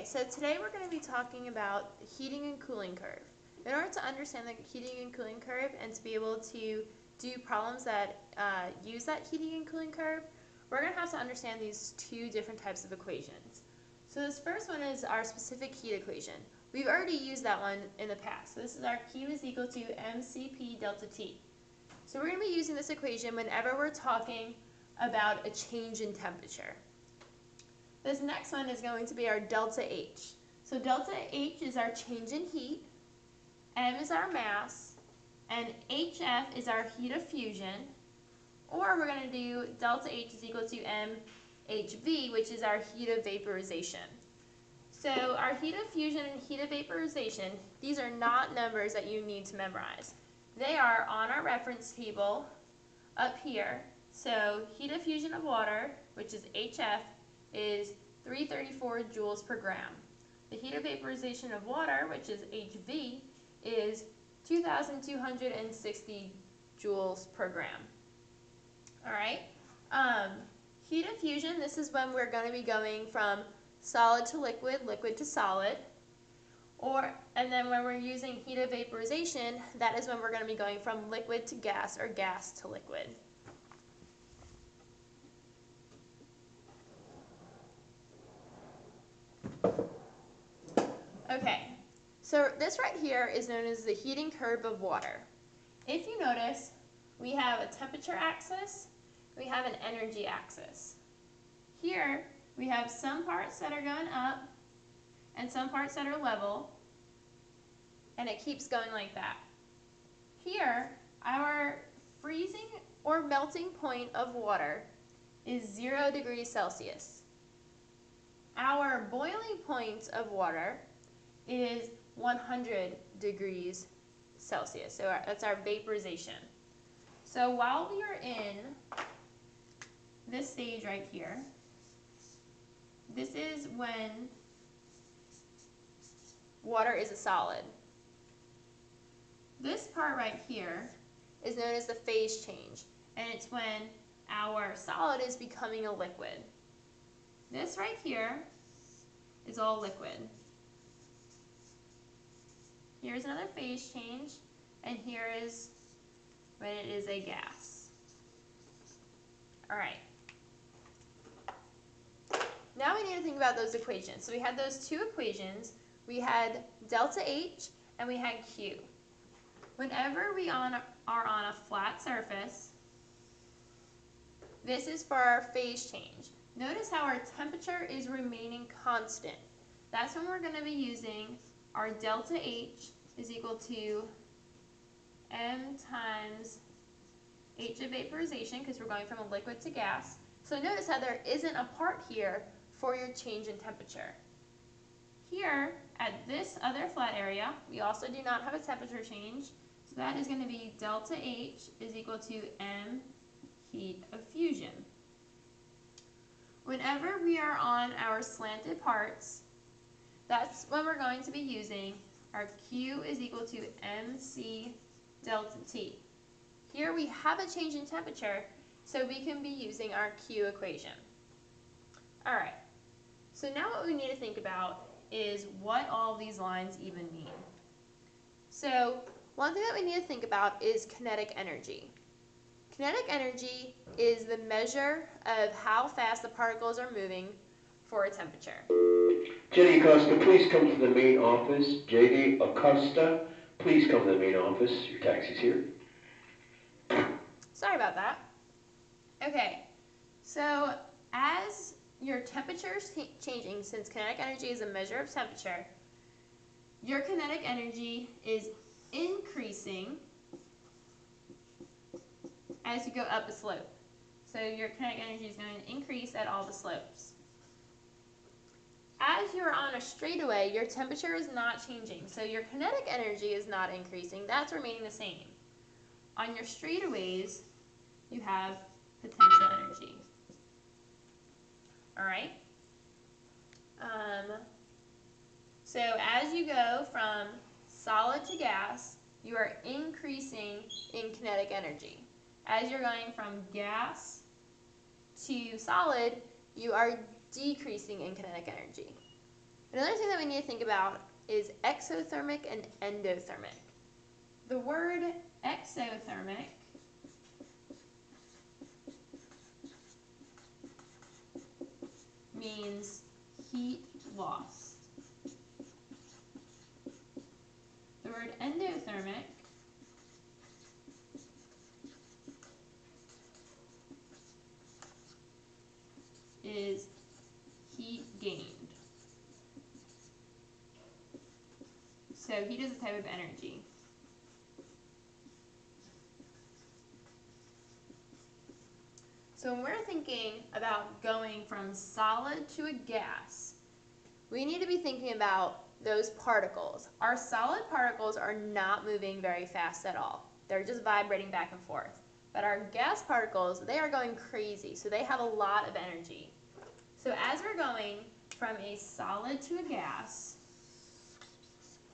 So today we're going to be talking about the heating and cooling curve. In order to understand the heating and cooling curve and to be able to do problems that use that heating and cooling curve, we're going to have to understand these two different types of equations. So this first one is our specific heat equation. We've already used that one in the past. So this is our Q is equal to mCp delta T. So we're going to be using this equation whenever we're talking about a change in temperature. This next one is going to be our delta H. So delta H is our change in heat, M is our mass, and HF is our heat of fusion, or we're going to do delta H is equal to mHV, which is our heat of vaporization. So our heat of fusion and heat of vaporization, these are not numbers that you need to memorize. They are on our reference table up here. So heat of fusion of water, which is HF, is 334 joules per gram. The heat of vaporization of water, which is HV, is 2,260 joules per gram. All right. Heat of fusion, this is when we're going to be going from solid to liquid, liquid to solid. And then when we're using heat of vaporization, that is when we're going to be going from liquid to gas or gas to liquid. Okay, so this right here is known as the heating curve of water. If you notice, we have a temperature axis, we have an energy axis. Here, we have some parts that are going up and some parts that are level, and it keeps going like that. Here, our freezing or melting point of water is 0 degrees Celsius. Our boiling point of water is 100 degrees Celsius. So that's our vaporization. So while we are in this stage right here, this is when water is a solid. This part right here is known as the phase change, and it's when our solid is becoming a liquid. This right here is all liquid. Here's another phase change, and here is when it is a gas. All right. Now we need to think about those equations. So we had those two equations. We had delta H and we had Q. Whenever we are on a flat surface, this is for our phase change. Notice how our temperature is remaining constant. That's when we're going to be using our delta H is equal to M times H of vaporization, because we're going from a liquid to gas. So notice how there isn't a part here for your change in temperature. Here, at this other flat area, we also do not have a temperature change. So that is going to be delta H is equal to M heat of fusion. Whenever we are on our slanted parts, that's when we're going to be using our Q is equal to MC delta T. Here we have a change in temperature, so we can be using our Q equation. All right, so now what we need to think about is what all these lines even mean. So one thing that we need to think about is kinetic energy. Kinetic energy is the measure of how fast the particles are moving for a temperature. Jenny Acosta, please come to the main office. JD Acosta, please come to the main office. Your taxi's here. Sorry about that. Okay, so as your temperature is changing, since kinetic energy is a measure of temperature, your kinetic energy is increasing as you go up a slope. So your kinetic energy is going to increase at all the slopes. As you're on a straightaway, your temperature is not changing, so your kinetic energy is not increasing, that's remaining the same. On your straightaways, you have potential energy. All right? So as you go from solid to gas, you are increasing in kinetic energy. As you're going from gas to solid, you are decreasing in kinetic energy. Another thing that we need to think about is exothermic and endothermic. The word exothermic means heat lost. The word endothermic is heat gained. So heat is a type of energy. So when we're thinking about going from solid to a gas, we need to be thinking about those particles. Our solid particles are not moving very fast at all. They're just vibrating back and forth. But our gas particles, they are going crazy, so they have a lot of energy. So as we're going from a solid to a gas,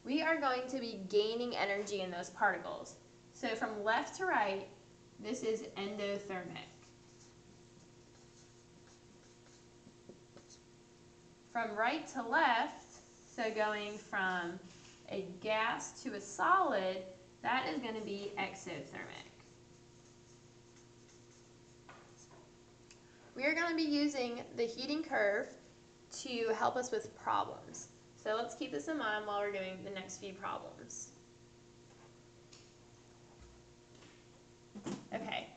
we are going to be gaining energy in those particles. So from left to right, this is endothermic. From right to left, so going from a gas to a solid, that is going to be exothermic. We are going to be using the heating curve to help us with problems. So let's keep this in mind while we're doing the next few problems. Okay,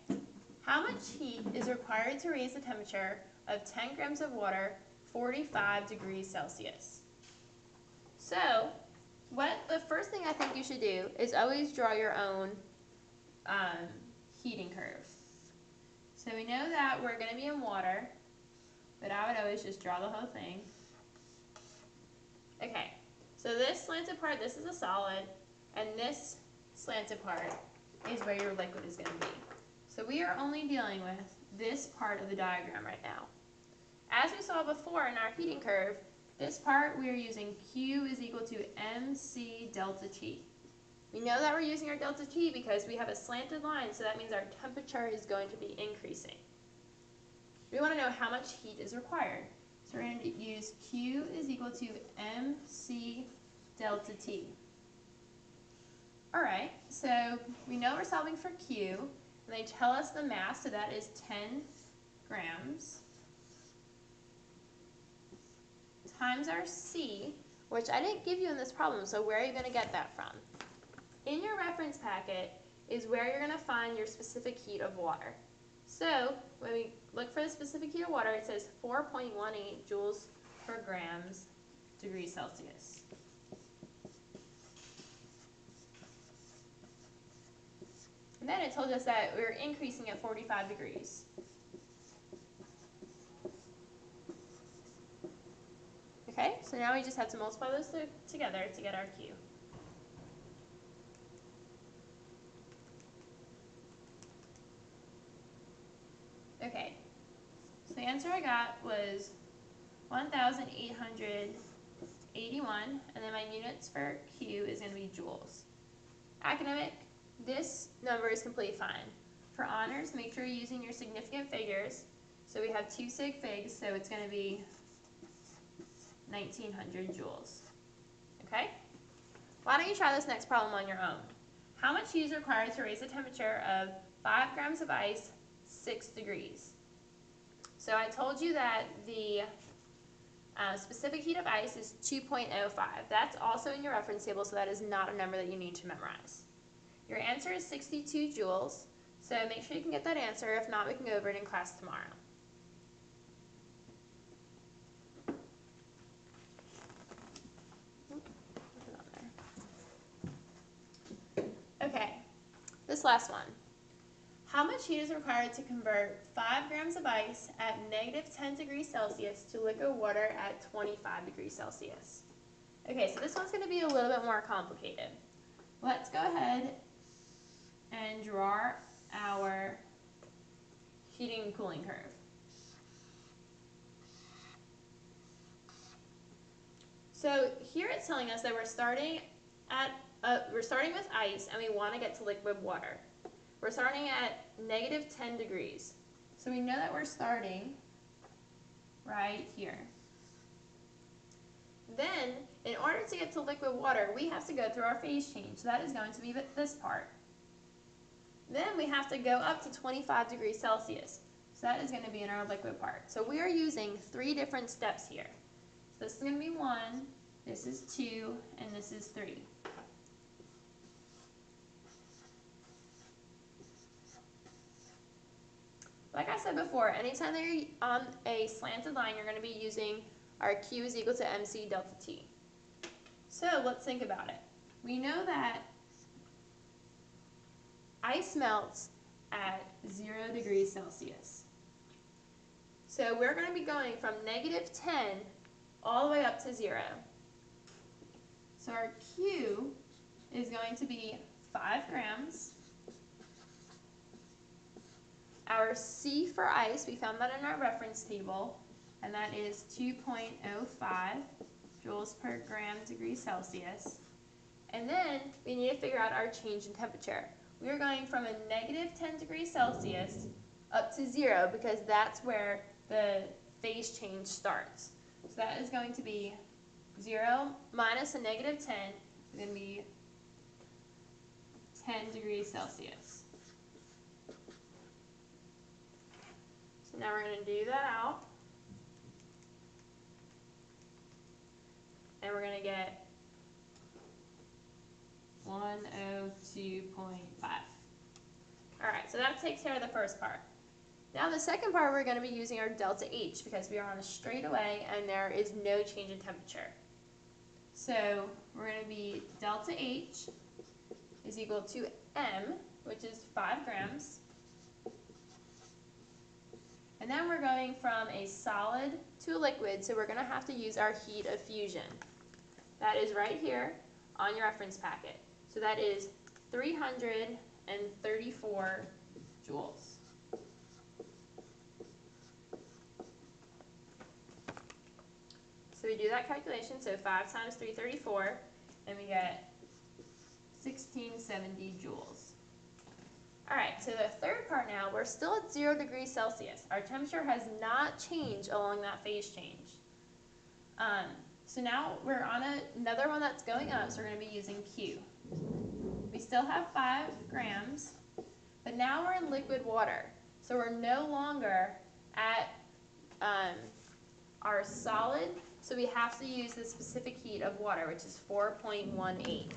how much heat is required to raise the temperature of 10 grams of water 45 degrees Celsius? So, the first thing I think you should do is always draw your own heating curve. So we know that we're going to be in water, but I would always just draw the whole thing. Okay, so this slanted part, this is a solid, and this slanted part is where your liquid is going to be. So we are only dealing with this part of the diagram right now. As we saw before in our heating curve, this part we are using Q is equal to mc delta T. We know that we're using our delta T because we have a slanted line, so that means our temperature is going to be increasing. We want to know how much heat is required. So we're going to use Q is equal to mc delta T. Alright, so we know we're solving for Q, and they tell us the mass, so that is 10 grams, times our C, which I didn't give you in this problem, so where are you going to get that from? In your reference packet is where you're going to find your specific heat of water. So when we look for the specific heat of water, it says 4.18 joules per grams degrees Celsius. And then it told us that we were increasing at 45 degrees. Okay, so now we just have to multiply those together to get our Q. Okay, so the answer I got was 1,881, and then my units for Q is going to be joules. Academic, this number is completely fine. For honors, make sure you're using your significant figures. So we have 2 sig figs, so it's going to be 1,900 joules. Okay? Why don't you try this next problem on your own? How much heat is required to raise the temperature of 5 grams of ice 6 degrees? So I told you that the specific heat of ice is 2.05. That's also in your reference table, so that is not a number that you need to memorize. Your answer is 62 joules, so make sure you can get that answer. If not, we can go over it in class tomorrow. Okay, this last one. How much heat is required to convert 5 grams of ice at negative 10 degrees Celsius to liquid water at 25 degrees Celsius? Okay, so this one's going to be a little bit more complicated. Let's go ahead and draw our heating and cooling curve. So here it's telling us that we're starting with ice and we want to get to liquid water. We're starting at negative 10 degrees. So we know that we're starting right here. Then, in order to get to liquid water, we have to go through our phase change. So that is going to be this part. Then we have to go up to 25 degrees Celsius. So that is going to be in our liquid part. So we are using 3 different steps here. So this is going to be 1, this is 2, and this is 3. Like I said before, anytime that you're on a slanted line, you're going to be using our Q is equal to MC delta T. So let's think about it. We know that ice melts at 0 degrees Celsius. So we're going to be going from -10 all the way up to 0. So our Q is going to be 5 grams. Our C for ice, we found that in our reference table, and that is 2.05 joules per gram degree Celsius. And then we need to figure out our change in temperature. We are going from a -10 degrees Celsius up to 0 because that's where the phase change starts. So that is going to be 0 minus a -10 is going to be 10 degrees Celsius. So now we're going to do that out. And we're going to get 102.5. Alright, so that takes care of the first part. Now the second part, we're going to be using our delta H because we are on a straightaway and there is no change in temperature. So we're going to be delta H is equal to M, which is 5 grams. And then we're going from a solid to a liquid, so we're going to have to use our heat of fusion. That is right here on your reference packet. So that is 334 joules. So we do that calculation, so 5 times 334, and we get 1670 joules. Alright, so the third part now, we're still at 0 degrees Celsius. Our temperature has not changed along that phase change. So now we're on another one that's going up, so we're going to be using Q. We still have 5 grams, but now we're in liquid water. So we're no longer at our solid, so we have to use the specific heat of water, which is 4.18.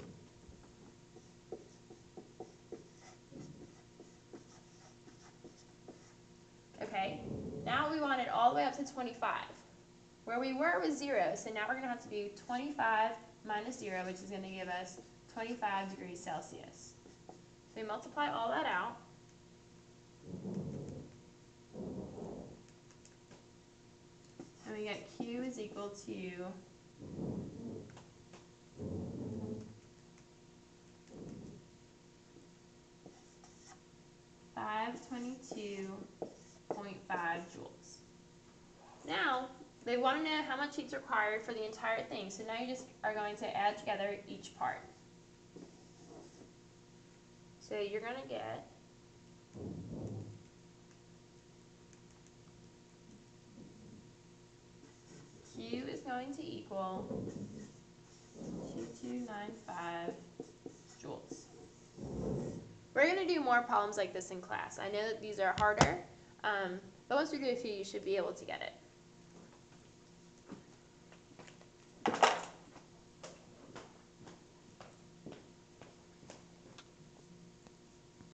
Okay, now we want it all the way up to 25. Where we were was 0, so now we're going to have to do 25 minus 0, which is going to give us 25 degrees Celsius. So we multiply all that out. And we get Q is equal to 522.5 joules. Now, they want to know how much heat's required for the entire thing, so now you just are going to add together each part. So you're going to get Q is going to equal 2295 joules. We're going to do more problems like this in class. I know that these are harder, but once we do a few, you should be able to get it.